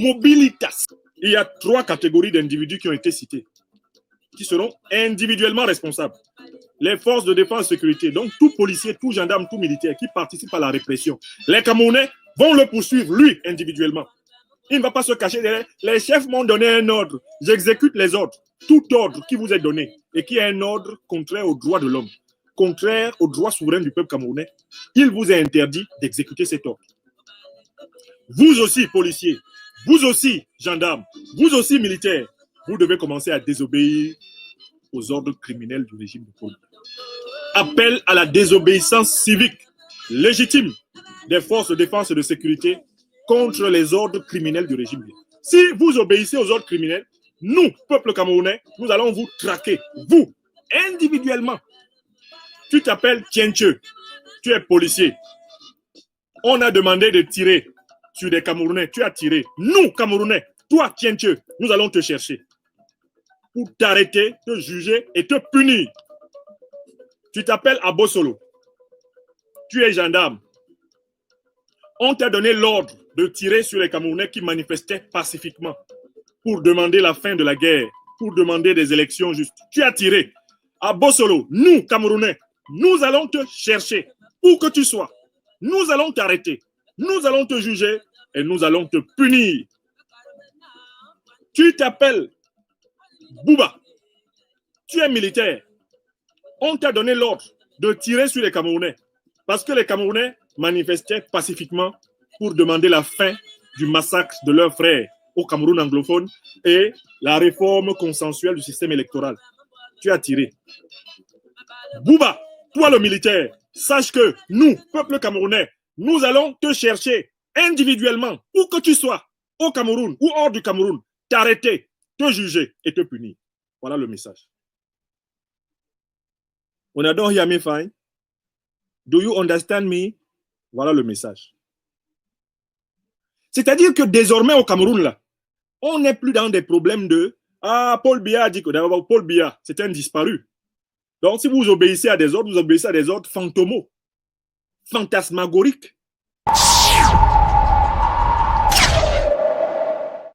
mobilitas. Il y a 3 catégories d'individus qui ont été cités, qui seront individuellement responsables. Les forces de défense et de sécurité, donc tout policier, tout gendarme, tout militaire qui participe à la répression. Les Camerounais vont le poursuivre, lui, individuellement. Il ne va pas se cacher derrière. Les chefs m'ont donné un ordre. J'exécute les ordres. Tout ordre qui vous est donné et qui est un ordre contraire aux droits de l'homme, contraire aux droits souverains du peuple camerounais, il vous est interdit d'exécuter cet ordre. Vous aussi, policiers, vous aussi, gendarmes, vous aussi, militaires, vous devez commencer à désobéir aux ordres criminels du régime de Paul. Appel à la désobéissance civique légitime des forces de défense et de sécurité contre les ordres criminels du régime. Si vous obéissez aux ordres criminels, nous, peuple camerounais, nous allons vous traquer, vous, individuellement. Tu t'appelles Tienche, tu es policier. On a demandé de tirer sur des Camerounais, tu as tiré. Nous, Camerounais, toi, Tienche, nous allons te chercher pour t'arrêter, te juger et te punir. Tu t'appelles Abosolo, tu es gendarme. On t'a donné l'ordre de tirer sur les Camerounais qui manifestaient pacifiquement pour demander la fin de la guerre, pour demander des élections justes. Tu as tiré. À Bosolo, nous, Camerounais, nous allons te chercher où que tu sois. Nous allons t'arrêter. Nous allons te juger et nous allons te punir. Tu t'appelles Bouba. Tu es militaire. On t'a donné l'ordre de tirer sur les Camerounais parce que les Camerounais manifestaient pacifiquement pour demander la fin du massacre de leurs frères au Cameroun anglophone et la réforme consensuelle du système électoral. Tu as tiré. Bouba, toi le militaire, sache que nous, peuple camerounais, nous allons te chercher individuellement, où que tu sois, au Cameroun ou hors du Cameroun, t'arrêter, te juger et te punir. Voilà le message. When I don't hear me fine, do you understand me? Voilà le message. C'est-à-dire que désormais au Cameroun, là, on n'est plus dans des problèmes de « Ah, Paul Biya a dit que d'abord Paul Biya, c'est un disparu. » Donc, si vous obéissez à des ordres, vous obéissez à des ordres fantomaux, fantasmagoriques.